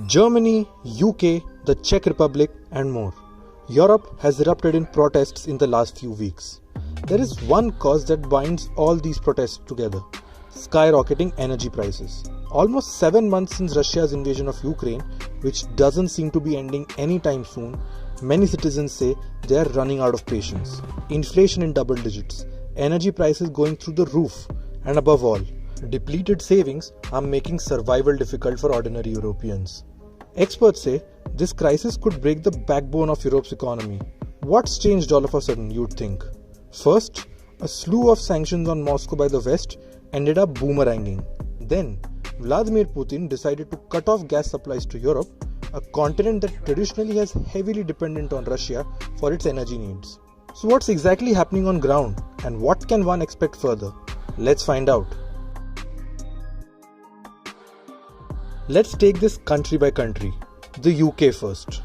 Germany, UK, the Czech Republic, and more. Europe has erupted in protests in the last few weeks. There is one cause that binds all these protests together: skyrocketing energy prices. Almost 7 months since Russia's invasion of Ukraine, which doesn't seem to be ending anytime soon, many citizens say they are running out of patience. Inflation in double digits, energy prices going through the roof, and above all, depleted savings are making survival difficult for ordinary Europeans. Experts say this crisis could break the backbone of Europe's economy. What's changed all of a sudden, you'd think? First, a slew of sanctions on Moscow by the West ended up boomeranging. Then, Vladimir Putin decided to cut off gas supplies to Europe, a continent that traditionally has heavily dependent on Russia for its energy needs. So what's exactly happening on ground, and what can one expect further? Let's find out. Let's take this country by country. The UK first.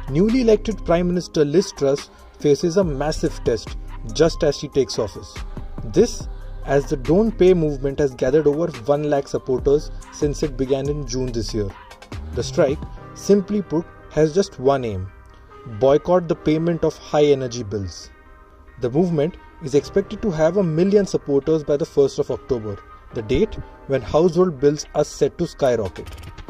Newly elected Prime Minister Liz Truss faces a massive test just as she takes office. This as the Don't Pay movement has gathered over 1 lakh supporters since it began in June this year. The strike, simply put, has just one aim: boycott the payment of high energy bills. The movement is expected to have 1 million supporters by the 1st of October, the date when household bills are set to skyrocket.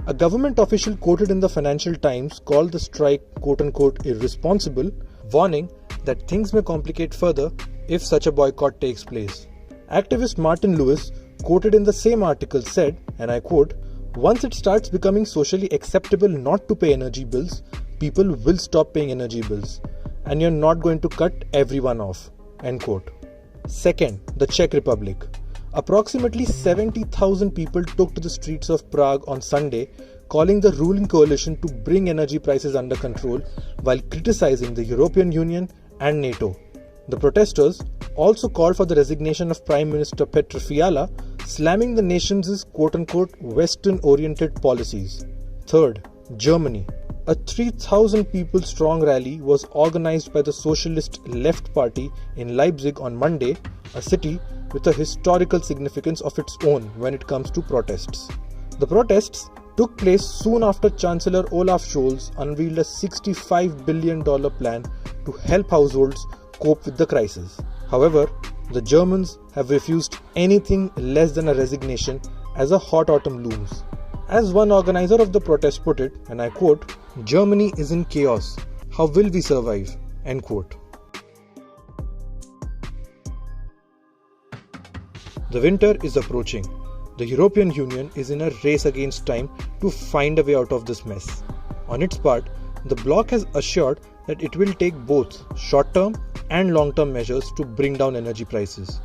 A government official quoted in the Financial Times called the strike quote-unquote irresponsible, warning that things may complicate further if such a boycott takes place. Activist Martin Lewis, quoted in the same article, said, and I quote, "Once it starts becoming socially acceptable not to pay energy bills, people will stop paying energy bills, and you're not going to cut everyone off." End quote. Second, the Czech Republic. Approximately 70,000 people took to the streets of Prague on Sunday, calling the ruling coalition to bring energy prices under control while criticizing the European Union and NATO. The protesters also called for the resignation of Prime Minister Petr Fiala, slamming the nation's quote-unquote Western-oriented policies. Third, Germany. A 3,000 people strong rally was organized by the Socialist Left Party in Leipzig on Monday, a city with a historical significance of its own when it comes to protests. The protests took place soon after Chancellor Olaf Scholz unveiled a $65 billion plan to help households cope with the crisis. However, the Germans have refused anything less than a resignation as a hot autumn looms. As one organizer of the protest put it, and I quote, "Germany is in chaos. How will we survive?" End quote. The winter is approaching. The European Union is in a race against time to find a way out of this mess. On its part, the bloc has assured that it will take both short-term and long-term measures to bring down energy prices.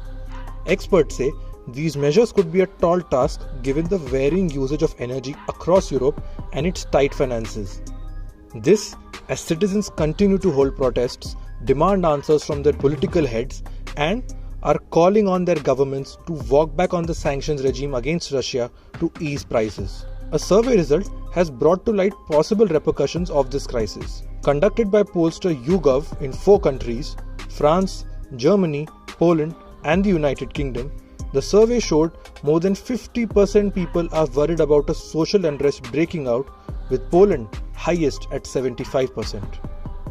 Experts say these measures could be a tall task given the varying usage of energy across Europe and its tight finances. This, as citizens continue to hold protests, demand answers from their political heads, and are calling on their governments to walk back on the sanctions regime against Russia to ease prices. A survey result has brought to light possible repercussions of this crisis. Conducted by pollster YouGov in 4 countries, France, Germany, Poland, and the United Kingdom, the survey showed more than 50% people are worried about a social unrest breaking out, with Poland highest at 75%.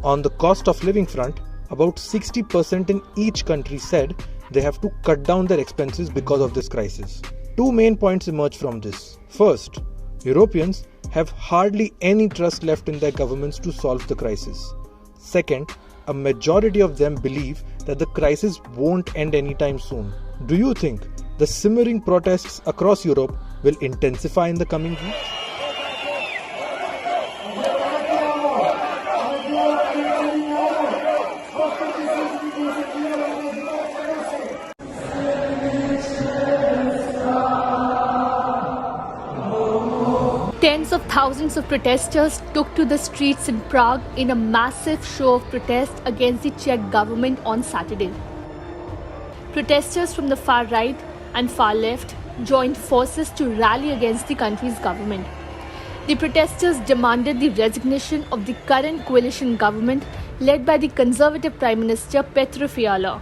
On the cost of living front, about 60% in each country said they have to cut down their expenses because of this crisis. 2 main points emerge from this. First, Europeans have hardly any trust left in their governments to solve the crisis. Second, a majority of them believe that the crisis won't end anytime soon. Do you think the simmering protests across Europe will intensify in the coming weeks? Tens of thousands of protesters took to the streets in Prague in a massive show of protest against the Czech government on Saturday. Protesters from the far right and far left joined forces to rally against the country's government. The protesters demanded the resignation of the current coalition government led by the Conservative Prime Minister Petr Fiala,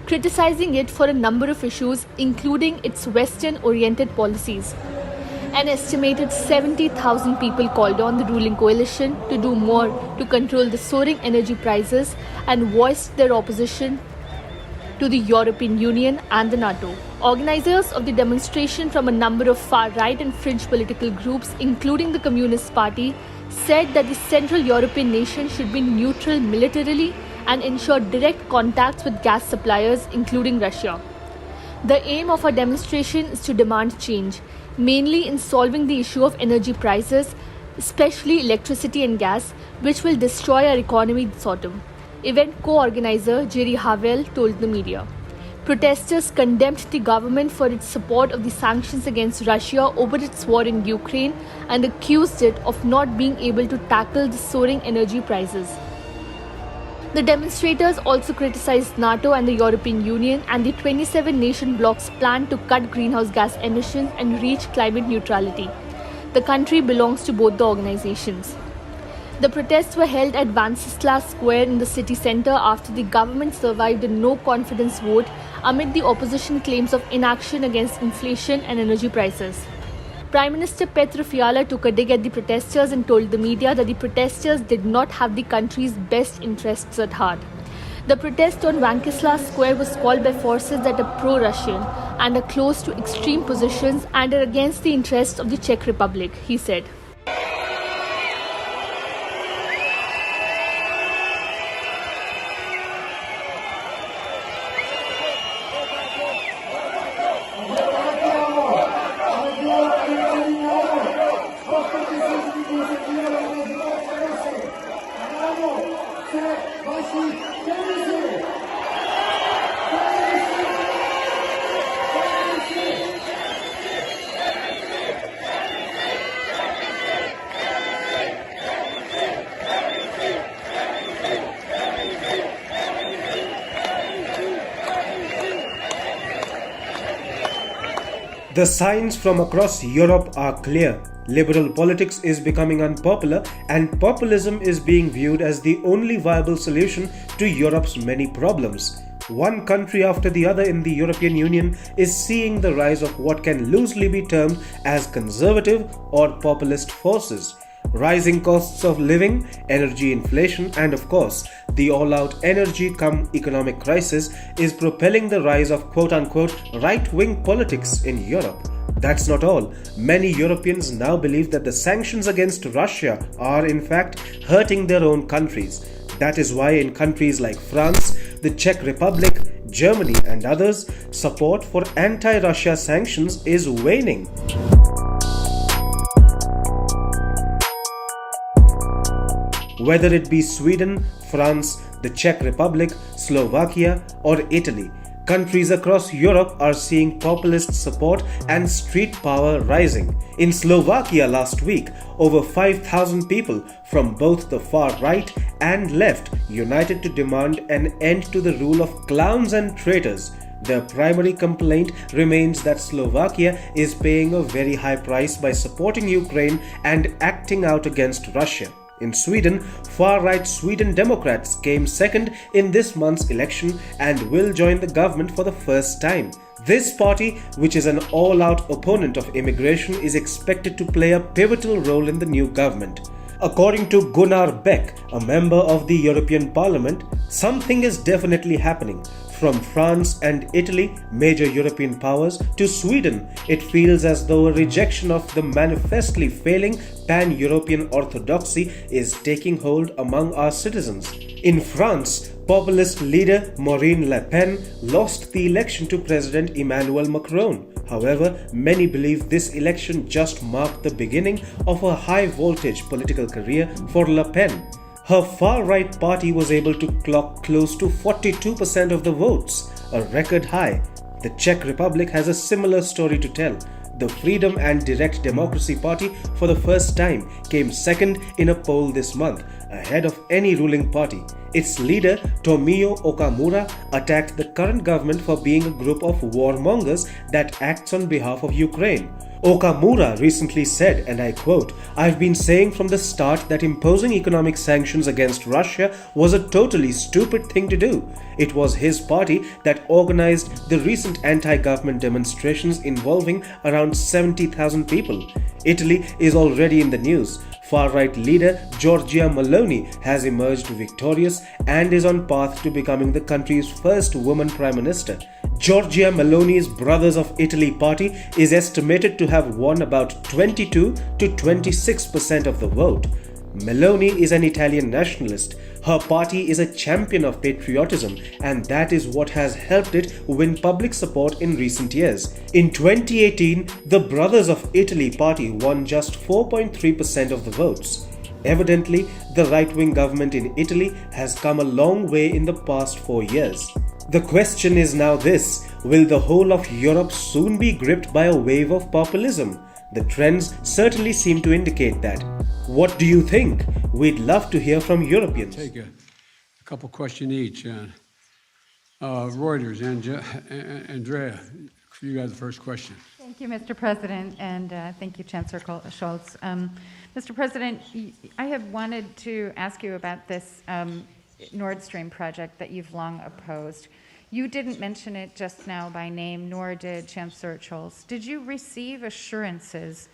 criticizing it for a number of issues including its Western-oriented policies. An estimated 70,000 people called on the ruling coalition to do more to control the soaring energy prices and voiced their opposition to the European Union and the NATO. Organizers of the demonstration from a number of far-right and fringe political groups, including the Communist Party, said that the Central European nations should be neutral militarily and ensure direct contacts with gas suppliers, including Russia. The aim of our demonstration is to demand change, mainly in solving the issue of energy prices, especially electricity and gas, which will destroy our economy this autumn. Event co-organizer Jerry Havel told the media. Protesters condemned the government for its support of the sanctions against Russia over its war in Ukraine and accused it of not being able to tackle the soaring energy prices. The demonstrators also criticized NATO and the European Union and the 27-nation bloc's plan to cut greenhouse gas emissions and reach climate neutrality. The country belongs to both the organizations. The protests were held at Wenceslas Square in the city centre after the government survived a no-confidence vote amid the opposition claims of inaction against inflation and energy prices. Prime Minister Petro Fiala took a dig at the protesters and told the media that the protesters did not have the country's best interests at heart. The protest on Wenceslas Square was called by forces that are pro-Russian and are close to extreme positions and are against the interests of the Czech Republic, he said. The signs from across Europe are clear. Liberal politics is becoming unpopular and populism is being viewed as the only viable solution to Europe's many problems. One country after the other in the European Union is seeing the rise of what can loosely be termed as conservative or populist forces. Rising costs of living, energy inflation, and of course, the all-out energy-cum-economic crisis is propelling the rise of quote-unquote right-wing politics in Europe. That's not all. Many Europeans now believe that the sanctions against Russia are in fact hurting their own countries. That is why in countries like France, the Czech Republic, Germany, and others, support for anti-Russia sanctions is waning. Whether it be Sweden, France, the Czech Republic, Slovakia, or Italy, countries across Europe are seeing populist support and street power rising. In Slovakia last week, over 5,000 people from both the far right and left united to demand an end to the rule of clowns and traitors. Their primary complaint remains that Slovakia is paying a very high price by supporting Ukraine and acting out against Russia. In Sweden, far-right Sweden Democrats came second in this month's election and will join the government for the first time. This party, which is an all-out opponent of immigration, is expected to play a pivotal role in the new government. According to Gunnar Beck, a member of the European Parliament, something is definitely happening. From France and Italy, major European powers, to Sweden, it feels as though a rejection of the manifestly failing pan-European orthodoxy is taking hold among our citizens. In France, populist leader Marine Le Pen lost the election to President Emmanuel Macron. However, many believe this election just marked the beginning of a high-voltage political career for Le Pen. Her far-right party was able to clock close to 42% of the votes, a record high. The Czech Republic has a similar story to tell. The Freedom and Direct Democracy Party for the first time came second in a poll this month, ahead of any ruling party. Its leader, Tomio Okamura, attacked the current government for being a group of warmongers that acts on behalf of Ukraine. Okamura recently said, and I quote, "I've been saying from the start that imposing economic sanctions against Russia was a totally stupid thing to do. It was his party that organized the recent anti-government demonstrations involving around 70,000 people. Italy is already in the news. Far-right leader Giorgia Meloni has emerged victorious and is on path to becoming the country's first woman prime minister. Giorgia Meloni's Brothers of Italy party is estimated to have won about 22 to 26% of the vote. Meloni is an Italian nationalist. Her party is a champion of patriotism, and that is what has helped it win public support in recent years. In 2018, the Brothers of Italy party won just 4.3% of the votes. Evidently, the right-wing government in Italy has come a long way in the past 4 years. The question is now this: will the whole of Europe soon be gripped by a wave of populism? The trends certainly seem to indicate that. What do you think? We'd love to hear from Europeans. Take a couple questions each. Reuters, Andrea, you got the first question. Thank you, Mr. President, and thank you, Chancellor Scholz. Mr. President, I have wanted to ask you about this Nord Stream project that you've long opposed. You didn't mention it just now by name, nor did Chancellor Scholz. Did you receive assurances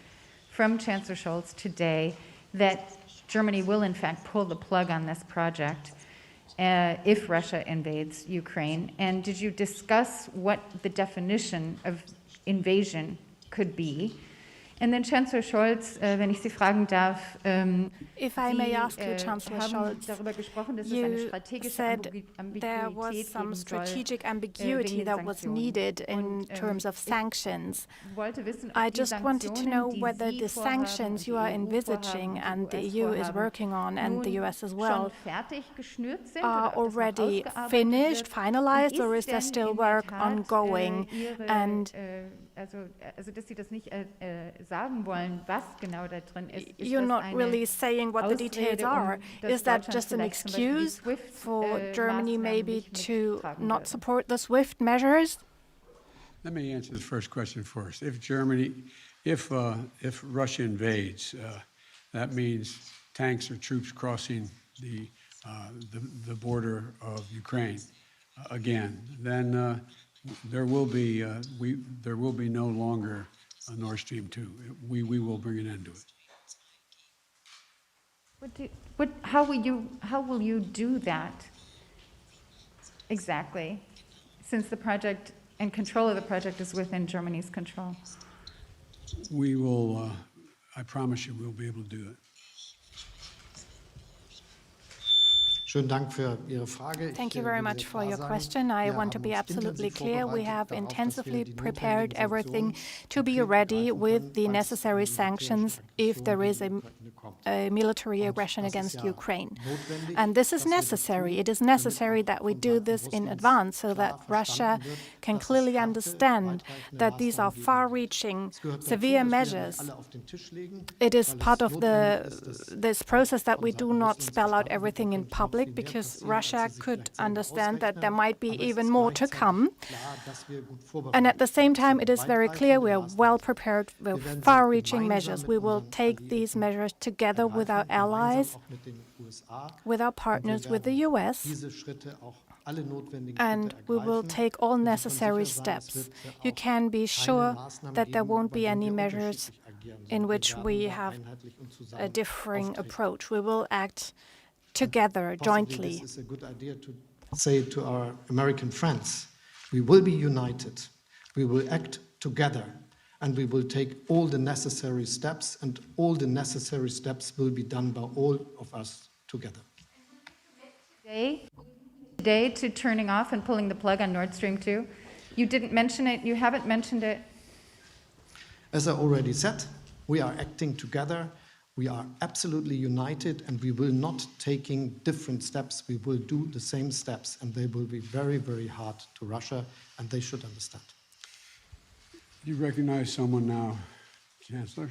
from Chancellor Scholz today that Germany will in fact pull the plug on this project if Russia invades Ukraine? And did you discuss what the definition of invasion could be? And then Chancellor Scholz, wenn ich Sie fragen darf, if I may ask you, Chancellor Scholz, you said there was some strategic ambiguity that was needed in terms of sanctions. I just wanted to know whether the sanctions you are envisaging and the EU is working on, and the US as well, are already finished, finalized, or is there still work ongoing? And dass Sie das nicht sagen wollen, was genau da drin ist. You're not really saying what the details are. Is that just an excuse for Germany maybe to not support the SWIFT measures? Let me answer the first question first. If Russia invades, that means tanks or troops crossing the border of Ukraine again. Then there will be no longer a Nord Stream 2. We will bring an end to it. How will you do that exactly? Since the project and control of the project is within Germany's control. We will. I promise you, we'll be able to do it. Thank you very much for your question. I want to be absolutely clear. We have intensively prepared everything to be ready with the necessary sanctions if there is a military aggression against Ukraine. And this is necessary. It is necessary that we do this in advance so that Russia can clearly understand that these are far-reaching, severe measures. It is part of this process that we do not spell out everything in public, because Russia could understand that there might be even more to come. And at the same time, it is very clear we are well prepared with far-reaching measures. We will take these measures together with our allies, with our partners, with the US, and we will take all necessary steps. You can be sure that there won't be any measures in which we have a differing approach. We will act together, jointly. This is a good idea to say to our American friends, we will be united, we will act together, and we will take all the necessary steps, and all the necessary steps will be done by all of us together. Today to turning off and pulling the plug on Nord Stream 2? You didn't mention it, you haven't mentioned it. As I already said, we are acting together. We are absolutely united, and we will not taking different steps. We will do the same steps, and they will be very, very hard to Russia, and they should understand. You recognize someone now, Chancellor?